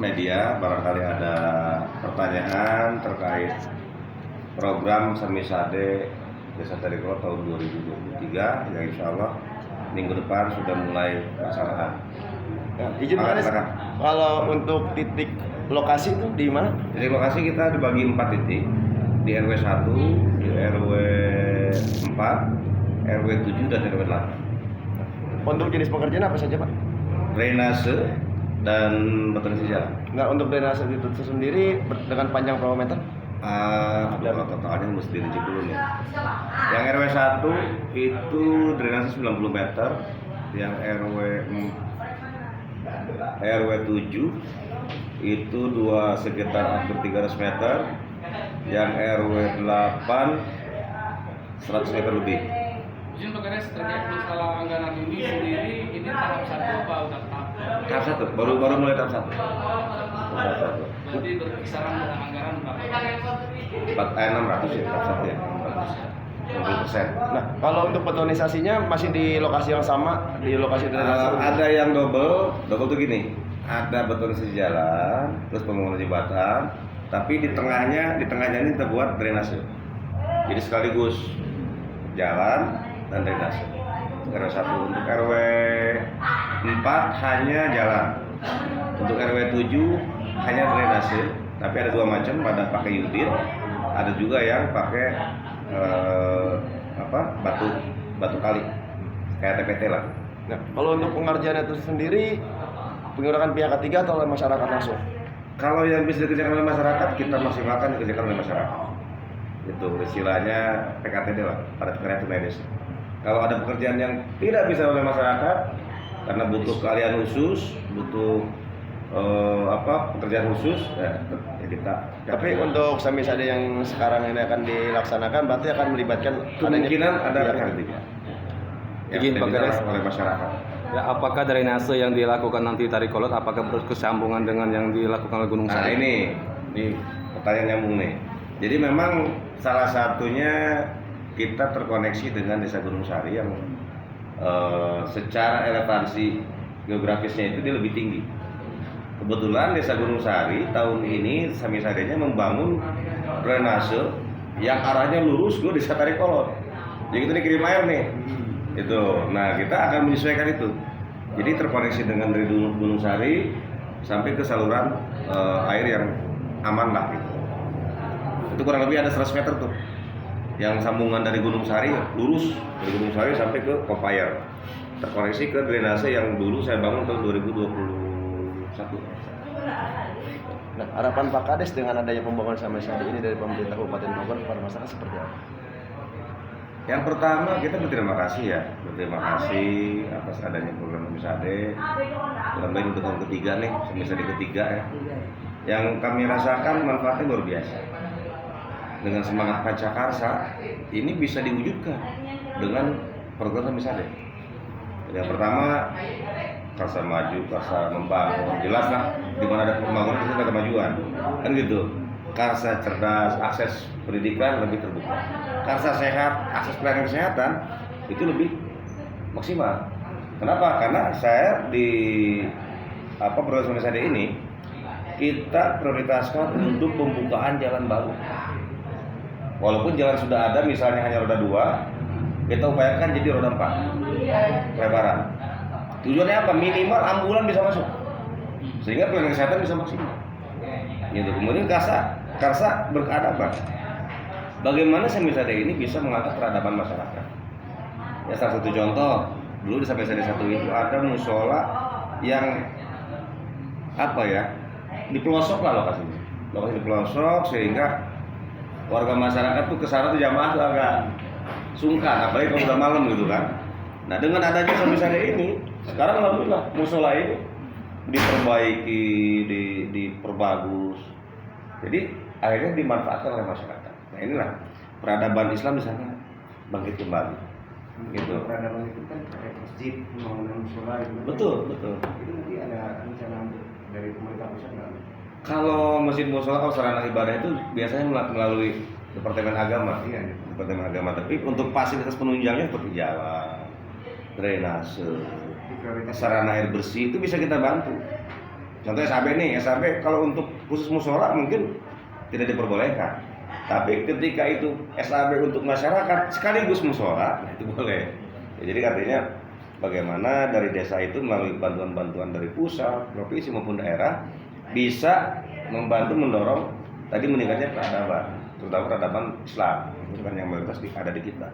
media barangkali ada pertanyaan terkait program Samisade Desa Tarikolot tahun 2023 yang insya Allah minggu depan sudah mulai pelaksanaan. Ya, izin Pak Kades, kalau untuk titik lokasi itu di mana? Titik lokasi kita dibagi 4 titik, di RW 1, di RW 4, RW 7 dan RW 8. Untuk jenis pekerjaan apa saja Pak? Drainase dan betonisasi jalan. Nah, untuk drainase itu sendiri dengan panjang berapa meter? Kalau totalnya mesti dicek dulu nih. Yang RW 1 itu drainase 90 meter, yang RW 7 itu sekitar hampir 300 meter, yang RW 8 100 meter lebih. Izin Pak Kades, terkait masalah anggaran ini sendiri, ini tahap 1 apa udah tahap 1? Baru mulai tahap 1. Berarti berkisaran dengan anggaran berapa? 600 ya, tahap 1 ya, 60%. Nah, kalau untuk betonisasinya masih di lokasi yang sama, di lokasi drainase? Ada yang double tuh gini, ada betonisasi jalan, terus pembangunan jembatan, tapi di tengahnya ini kita buat drainase. Jadi sekaligus jalan dan drainase. Untuk RW 1, untuk RW 4 hanya jalan. Untuk RW 7 hanya drainase, tapi ada 2 macam, ada pakai yudir, ada juga yang pakai batu kali kayak TPT lah. Nah, kalau untuk pengerjaan itu sendiri menggunakan pihak ketiga atau oleh masyarakat langsung? Kalau yang bisa dikerjakan oleh masyarakat, kita maksimalkan dikerjakan oleh masyarakat. Itu istilahnya PKTD lah, padat karya tunai desa. Kalau ada pekerjaan yang tidak bisa oleh masyarakat karena butuh keahlian khusus, butuh pekerjaan khusus, ya kita. Tapi untuk Samisade yang sekarang ini akan dilaksanakan berarti akan melibatkan kemungkinan ada pihak ketiga. Izin Pak Kades, oleh masyarakat. Ya, apakah drainase yang dilakukan nanti Tarikolot apakah berkesambungan dengan yang dilakukan oleh Gunung Nah Sari? ini pertanyaan nyambung nih. Jadi memang salah satunya kita terkoneksi dengan Desa Gunung Sari yang secara elevasi geografisnya itu dia lebih tinggi. Kebetulan Desa Gunung Sari tahun ini Samisadenya membangun drainase yang arahnya lurus ke Desa Tarikolot. Jadi kita dikirim air nih. Itu. Nah, kita akan menyesuaikan itu. Jadi terkoneksi dengan dari Gunung Sari sampai ke saluran air yang aman lah gitu. Itu kurang lebih ada 100 meter tuh. Yang sambungan dari Gunung Sari lurus dari Gunung Sari sampai ke Popayar. Terkoneksi ke drainase yang dulu saya bangun tahun 2021. Nah, harapan Pak Kades dengan adanya pembangunan Samisade ini dari pemerintah Kabupaten Bogor kepada masyarakat seperti apa? Yang pertama kita berterima kasih atas adanya program Samisade. Mudah-mudahan untuk tahun ketiga nih, Samisade ketiga ya. Yang kami rasakan manfaatnya luar biasa. Dengan semangat Pancakarsa ini bisa diwujudkan dengan program Samisade. Yang pertama Karsa maju, Karsa membangun, jelas lah di mana ada pembangunan itu ada kemajuan, kan gitu. Karsa cerdas, akses pendidikan lebih terbuka. Karsa sehat, akses pelayanan kesehatan itu lebih maksimal. Kenapa? Karena saya di program Samisade ini kita prioritaskan untuk pembukaan jalan baru. Walaupun jalan sudah ada, misalnya hanya roda 2, kita upayakan jadi roda 4 lebaran. Tujuannya apa? Minimal ambulan bisa masuk, sehingga pelayanan kesehatan bisa maksimal. Gitu. Kemudian Karsa berkeadaban. Bagaimana Samisade ini bisa mengangkat peradaban masyarakat? Ya salah satu contoh, dulu di Samisade 1 itu ada musola yang di pelosok lah lokasi di pelosok, sehingga warga masyarakat tuh kesana tuh jamaah tuh agak sungkan, apalagi kalau udah malam gitu kan. Nah dengan adanya Samisade ini, sekarang alhamdulillah musola ini diperbaiki, diperbagus. Jadi akhirnya dimanfaatkan oleh masyarakat. Nah inilah peradaban Islam di sana bangkit kembali. Gitu. Peradaban itu kan kayak masjid, pembangunan musola itu. Betul. Itu nanti ada rencana dari pemerintah pusat nggak? Kalau masjid musola, kalau sarana ibadah itu biasanya melalui Departemen Agama. Iya. Departemen Agama. Tapi untuk fasilitas penunjangnya seperti jalan, drainase, sarana air bersih itu bisa kita bantu. Contoh SAB nih, SAB kalau untuk khusus musyawarah mungkin tidak diperbolehkan. Tapi ketika itu SAB untuk masyarakat sekaligus musyawarah, itu boleh. Ya, jadi artinya bagaimana dari desa itu melalui bantuan-bantuan dari pusat, provinsi maupun daerah bisa membantu mendorong tadi meningkatnya peradaban, terutama peradaban Islam, itu kan yang mayoritas ada di kita.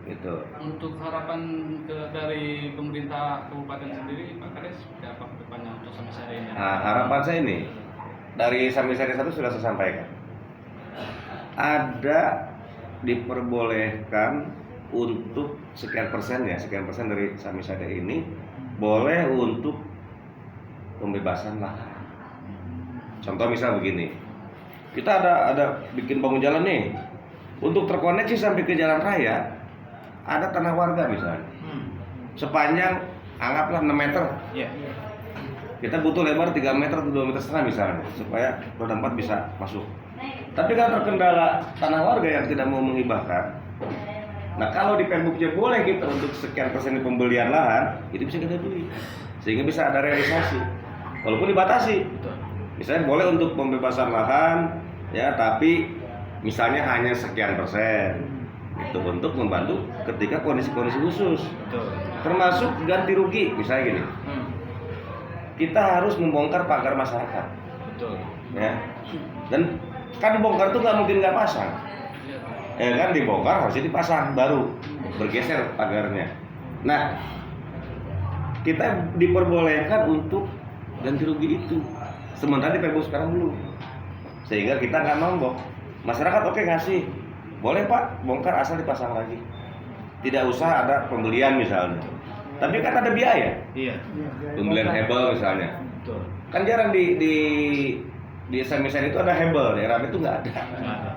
Gitu. Untuk harapan dari pemerintah kabupaten sendiri, Pak Kades, seperti apa ke depannya untuk Samisade ini? Nah, harapan saya ini dari Samisade 1 sudah saya sampaikan. Ada diperbolehkan untuk sekian persen dari Samisade ini boleh untuk pembebasan lahan. Contoh misal begini, kita ada bikin bangun jalan nih, untuk terkoneksi sampai ke jalan raya ada tanah warga misalnya, sepanjang anggaplah 6 meter. Kita butuh lebar 3 meter atau 2 meter setengah misalnya, supaya roda 4 bisa masuk. Tapi kalau terkendala tanah warga yang tidak mau menghibahkan, nah kalau di Pemduknya boleh kita untuk sekian persen pembelian lahan, itu bisa kita beli, sehingga bisa ada realisasi, walaupun dibatasi. Misalnya boleh untuk pembebasan lahan, ya, tapi misalnya hanya sekian persen. Itu untuk membantu ketika kondisi-kondisi khusus. Termasuk ganti rugi, misalnya gini. Kita harus membongkar pagar masyarakat. Ya. Dan kan bongkar itu nggak mungkin nggak pasang. Ya kan, dibongkar harusnya dipasang baru, bergeser pagarnya. Nah, kita diperbolehkan untuk ganti rugi itu. Sementara di Pemduk sekarang belum. Sehingga kita nggak nombok. Masyarakat oke ngasih. Boleh Pak, bongkar asal dipasang lagi. Tidak usah ada pembelian misalnya. Tapi kan ada biaya. Pembelian hebel misalnya. Kan jarang di Samisade itu ada hebel, daerah itu nggak ada.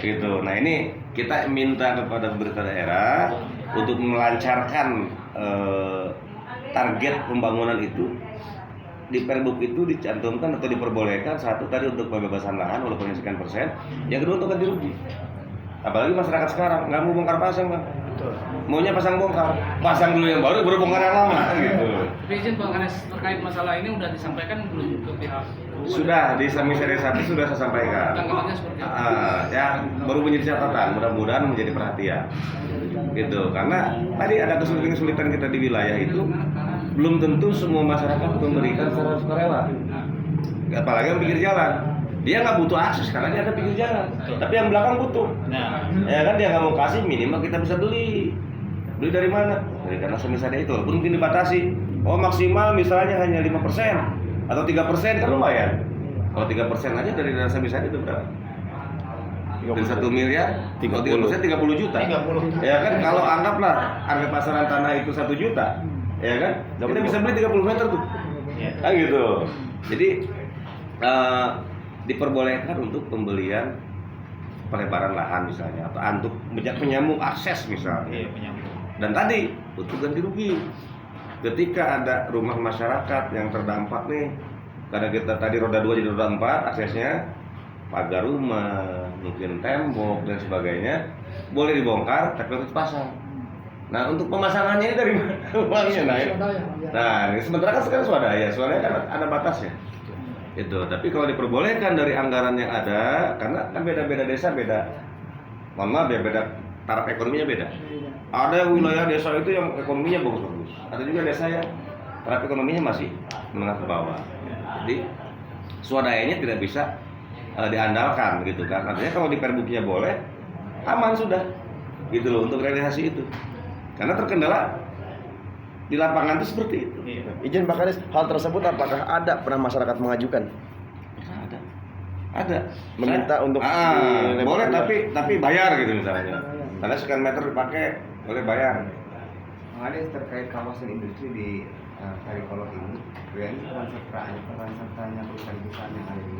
Gitu. Nah ini kita minta kepada pemerintah daerah untuk melancarkan target pembangunan itu. Di Pergub itu dicantumkan atau diperbolehkan satu tadi untuk pembebasan lahan walaupun sekian persen, yang kedua untuk ganti rugi. Apalagi masyarakat sekarang nggak mau bongkar pasang Bang. Maunya pasang bongkar, pasang dulu yang baru bongkar yang lama gitu. Tapi izin Pak Kades, terkait masalah ini udah disampaikan belum ke pihak? Sudah di Samisade 1 sudah saya sampaikan. Tanggapannya seperti apa? Ya baru menjadi catatan, mudah-mudahan menjadi perhatian. Gitu, karena tadi ada kesulitan kita di wilayah itu belum tentu semua masyarakat memberikan secara sukarela. Apalagi yang pinggir jalan. Dia nggak butuh akses karena dia ada pinggir jalan. Tapi yang belakang butuh. Ya kan dia nggak mau kasih, minimal kita bisa beli. Beli dari mana? Dari karena Samisade itu. Walaupun mungkin dibatasi. Oh maksimal misalnya hanya 5% atau 3% kan lumayan. Kalau 3% aja dari dana Samisade itu berapa? Dari 1 miliar, 30%, 30 juta. Ya kan kalau anggaplah harga pasaran tanah itu 1 juta. Ya kan? Kita bisa beli 30 meter tuh. Kan gitu. Jadi diperbolehkan untuk pembelian pelebaran lahan misalnya atau untuk penyambung akses misalnya. Dan tadi untuk ganti rugi. Ketika ada rumah masyarakat yang terdampak nih, karena kita tadi roda 2 jadi roda 4 aksesnya, pagar rumah, mungkin tembok dan sebagainya, boleh dibongkar tapi harus pasang. Nah untuk pemasangannya ini dari mana uangnya naik? Nah sementara kan sekarang swadaya kan ada batasnya. Itu. Tapi kalau diperbolehkan dari anggaran yang ada, karena kan beda-beda desa beda. Mohon maaf ya, beda taraf ekonominya beda. Ada wilayah desa itu yang ekonominya bagus-bagus. Ada juga desa yang taraf ekonominya masih menengah ke bawah. Jadi swadayanya tidak bisa diandalkan gitu kan. Artinya kalau di Perbuknya boleh, aman sudah. Gitu loh untuk realisasi itu. Karena terkendala di lapangan itu seperti itu. Izin Pak Kades, hal tersebut apakah ada pernah masyarakat mengajukan? Ada. Meminta untuk boleh tapi bayar gitu misalnya. Karena sekian meter dipakai boleh bayar. Ada terkait kawasan industri di Tarikolot ini, ini peran sertanya perusahaan-perusahaan yang ada di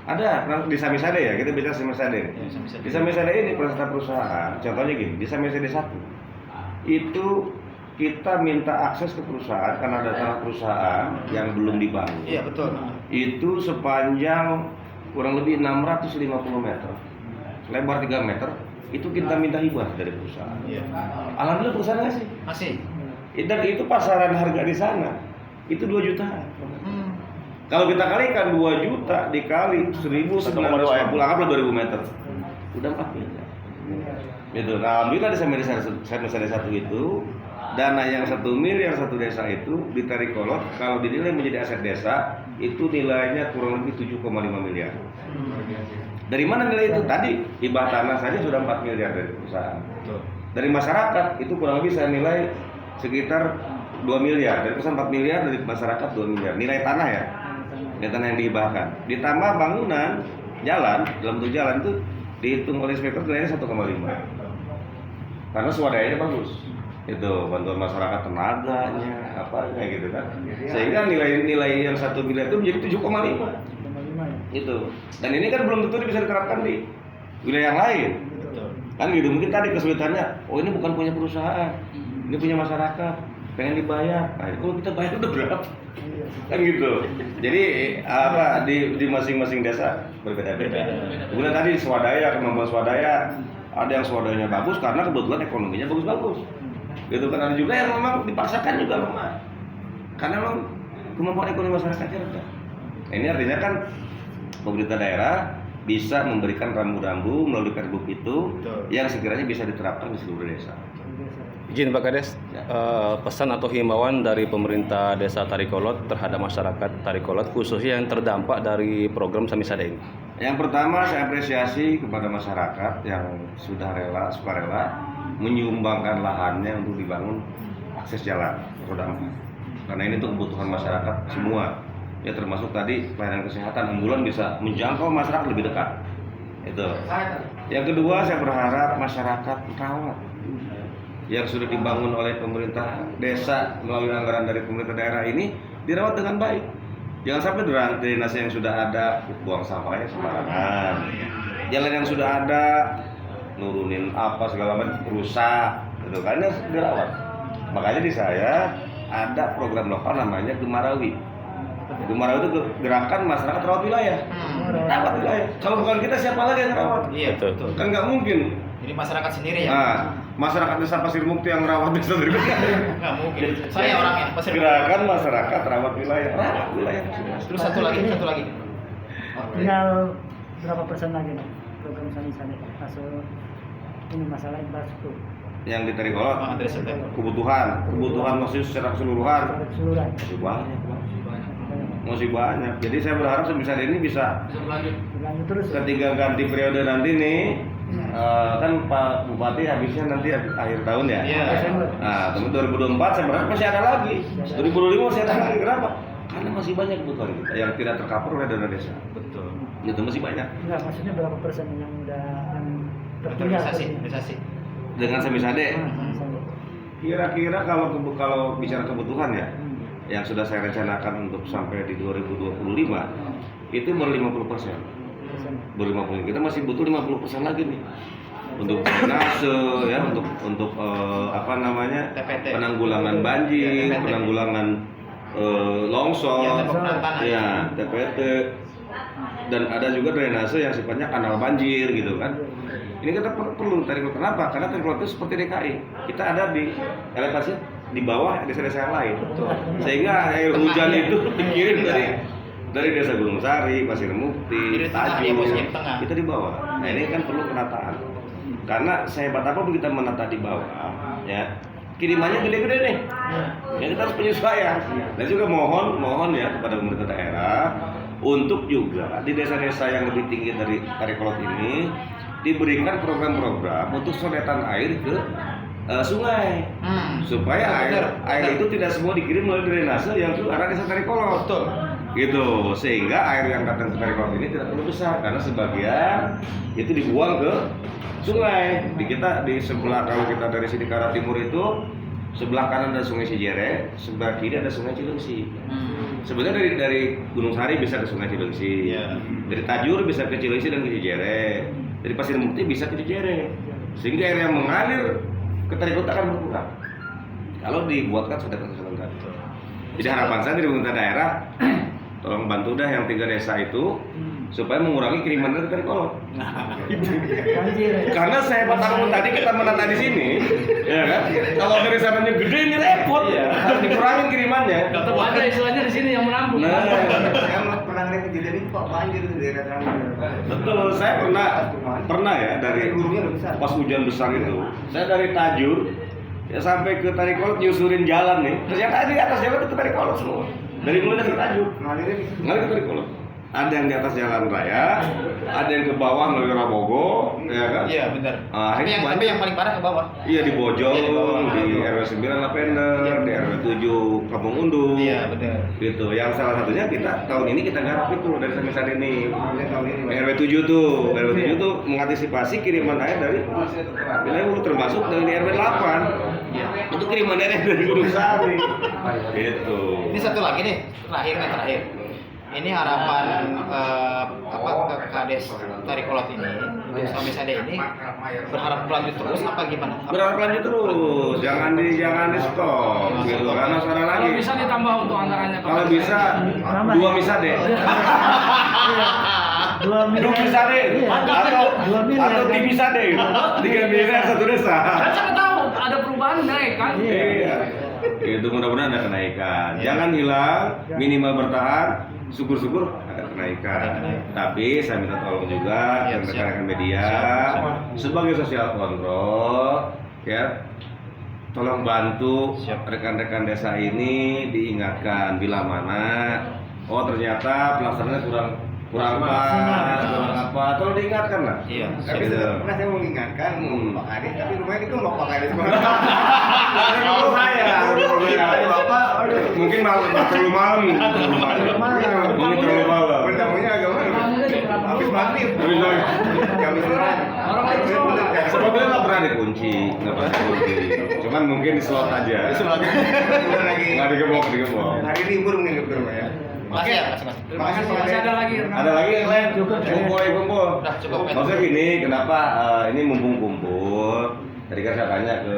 Ada di Samisade ya, kita bicara Samisade. Di Samisade ini perusahaan, contohnya gini, di Samisade 1 itu kita minta akses ke perusahaan karena ada tanah perusahaan yang belum dibangun. Iya betul. Itu sepanjang kurang lebih 650 meter, lebar 3 meter, itu kita minta hibah dari perusahaan. Iya. Alhamdulillah perusahaan ngasih. Masih. Dan itu pasaran harga di sana itu 2 jutaan. Kalau kita kalikan 2 juta dikali 1.950, anggaplah 2.000 meter, udah 4 miliar. Gitu. Nah, alhamdulillah desa desa 1 itu dana yang 1 miliar satu desa itu di Tarikolot kalau dinilai menjadi aset desa itu nilainya kurang lebih 7,5 miliar. Dari mana nilai itu? Tadi hibah tanah saja sudah 4 miliar dari perusahaan. Dari masyarakat itu kurang lebih saya nilai sekitar 2 miliar. Dari perusahaan 4 miliar, dari masyarakat 2 miliar. Nilai tanah ya. Nilai tanah yang dihibahkan. Ditambah bangunan jalan, dalam bentuk jalan itu dihitung oleh inspektor nilainya 1,5. Karena swadayanya bagus. Itu bantuan masyarakat tenaganya, apa kayak gitu kan. Sehingga nilai yang 1 miliar itu menjadi 7,5. Itu. Dan ini kan belum tentu bisa diterapkan di wilayah yang lain. Kan gitu, mungkin tadi kesulitannya, oh ini bukan punya perusahaan, ini punya masyarakat, pengen dibayar. Nah, kalau kita bayar udah berapa? Kan gitu. Jadi apa di masing-masing desa berbeda-beda. Kemudian tadi swadaya, kemampuan swadaya, ada yang swadayanya bagus karena kebetulan ekonominya bagus-bagus. Gitu kan, ada juga yang memang dipaksakan juga lemah. Karena memang kemampuan ekonomi masyarakatnya rendah. Nah, ini artinya kan pemerintah daerah bisa memberikan rambu-rambu melalui Pergub itu yang sekiranya bisa diterapkan di seluruh desa. Izin Pak Kades, pesan atau himbauan dari pemerintah desa Tarikolot terhadap masyarakat Tarikolot khususnya yang terdampak dari program Samisade ini. Yang pertama saya apresiasi kepada masyarakat yang sudah sukarela menyumbangkan lahannya untuk dibangun akses jalan roda 4. Karena ini untuk kebutuhan masyarakat semua. Ya termasuk tadi pelayanan kesehatan ambulan bisa menjangkau masyarakat lebih dekat. Itu. Yang kedua saya berharap masyarakat rawat yang sudah dibangun oleh pemerintah desa melalui anggaran dari pemerintah daerah ini dirawat dengan baik. Jangan sampai drainase yang sudah ada buang sampahnya sembarangan. Jalan yang sudah ada nurunin apa segala macam rusak, gitu kan, harus dirawat. Makanya di saya ada program lokal namanya Gemarawi. Gemarawi itu gerakan masyarakat rawat wilayah. Rawat wilayah. Kalau bukan kita siapa lagi yang rawat? Iya, betul. Kan nggak mungkin. Jadi masyarakat sendiri ya? Nah, masyarakat desa Pasir Mukti yang rawat desa sendiri. Nggak mungkin. Saya orangnya Pasir Mukti. Gerakan masyarakat rawat wilayah. Rawat wilayah. Terus satu lagi. Tinggal berapa persen lagi nih program Samisade masuk ini masalah infrastruktur Yang di Tarikolot Andres Sete. kebutuhan maksudnya secara keseluruhan keseluruhan. masih banyak. Jadi saya berharap Samisade ini bisa Berlanjut. Berlanjut terus. ketika ganti periode nanti nih, kan Pak Bupati habisnya nanti akhir tahun ya. Iya. Nah, tahun 2024 saya berharap masih ada lagi. 2025 masih ada lagi. Kenapa? Karena masih banyak kebutuhan kita yang tidak tercover oleh dana desa. Betul. Itu masih banyak. Enggak, maksudnya berapa persen yang udah yang tertinggal? Realisasi. Dengan Samisade, Samisade. kira-kira kalau bicara kebutuhan ya, yang sudah saya rencanakan untuk sampai di 2025 itu baru 50%. Baru 50%. Kita masih butuh 50% lagi nih. Untuk drainase ya, untuk apa namanya? TPT. Penanggulangan banjir, TPT. penanggulangan longsor, Ya, tanah. ya, TPT. Dan ada juga drainase yang sifatnya kanal banjir gitu kan. Ini kita perlu Tarikolot. Kenapa? Karena Tarikolot itu seperti DKI. Kita ada di elevasi di bawah desa-desa yang lain. Sehingga air hujan itu dikirim dari desa Gunung Sari, Pasir Mukti, Tajur, kita di bawah. Nah ini kan perlu penataan. Karena sehebat apapun kita menata di bawah, ya kirimannya gede-gede nih. Ya kita harus penyesuaian. Dan juga mohon ya kepada pemerintah daerah untuk juga di desa-desa yang lebih tinggi dari Tarikolot ini diberikan program-program untuk sodetan air ke sungai, supaya air itu tidak semua dikirim melalui drainase yang ke arah desa Tarikolot. Betul. Gitu, sehingga air yang datang ke Tarikolot ini tidak terlalu besar karena sebagian itu dibuang ke sungai. Di sebelah, kalau kita dari sini ke arah timur itu sebelah kanan ada Sungai Cijere, sebelah kiri ada Sungai Cilengsi. Sebenarnya dari Gunung Sari bisa ke Sungai Cilengsi, dari Tajur bisa ke Cilengsi dan ke Cijere, dari Pasir Mukti bisa ke Cijere, sehingga air yang mengalir ke Tarikolot akan berkurang kalau dibuatkan sodetan tadi. Jadi harapan saya dari pemerintah daerah, tolong bantu dah yang 3 desa itu supaya mengurangi kiriman dari Tarikolot. Banjir. Karena saya tahun tadi kita menata di sini, ya kan? Kalau dari sananya gede ini repot ya, harus dikurangin kirimannya. Tetap ada istilahnya di sini yang menampung. Nah, Saya pernah ngeliat kejadian ini kok banjir di daerah Terangga. betul. Saya pernah ya dari Gurunya udah besar. pas hujan besar itu, saya dari Tajur ya sampai ke Tarikolot nyusurin jalan nih. Ternyata di atas jalan itu Tarikolot semua. Dari mulai dari Tajur, Ngalirnya di situ. ngalir ke Tarikolot. Ada yang di atas jalan raya, ada yang ke bawah melalui Rabogo, ya kan? Iya benar. Ini Tapi yang paling parah ke bawah. Iya di Bojong, Iya, di bawah. di RW 9 Lavender, di RW 7 Kampung Undu. Iya benar. Gitu. Yang salah satunya kita tahun ini kita garap itu dari Samisade ini. Tahun ini, Pak. RW 7 tuh, RW 7 tuh mengantisipasi kiriman air dari wilayah hulu termasuk dari RW 8. Iya. Itu kiriman air dari Gunung Sari. Gitu. Ini satu lagi nih, terakhir. Ini harapan ke Kades Tarikolot ini untuk Samisade ini berharap berlanjut terus apa gimana? Berharap lanjut terus, jangan di stop gitu karena sekarang lagi. Kalau bisa ditambah untuk anggarannya. Pak. Kalau bisa Tambah. 2 misade. 2 miliar. 2 misade Iya. atau 2 miliar. 3 misade. 3 miliar satu desa. Kan siapa tahu ada perubahan naik kan? Iya. Itu mudah-mudahan ada kenaikan. Jangan hilang, minimal bertahan. Syukur-syukur ada kenaikan. Tapi saya minta tolong juga Iya, rekan-rekan siap. media sebagai sosial kontrol, ya. Tolong bantu Siap. rekan-rekan desa ini diingatkan bila mana oh ternyata pelaksanaannya kurang pas, kurang apa, tolong diingatkan lah. Iya. Tapi Gitu. pernah saya mengingatkan Pak Kades, tapi rumahnya dikembang Pak Kades. Kalau saya, Bapak, mungkin terlalu malam, mungkin terlalu malam. bertamunya agak malam. Habis maghrib. Habis maghrib. Habis sholat. Orang lagi Bener, sholat. kan? Sebetulnya nggak pernah dikunci, cuman mungkin di slot aja. Bener lagi. Nggak digembok. Hari libur mungkin ke rumah ya. Makasih ya, Mas. Terima kasih. Masih ada lagi. Ada lagi yang lain? Cukup. Kumpul. Udah cukup. Maksudnya gini, kenapa ini mumpung kumpul? Tadi kan saya tanya ke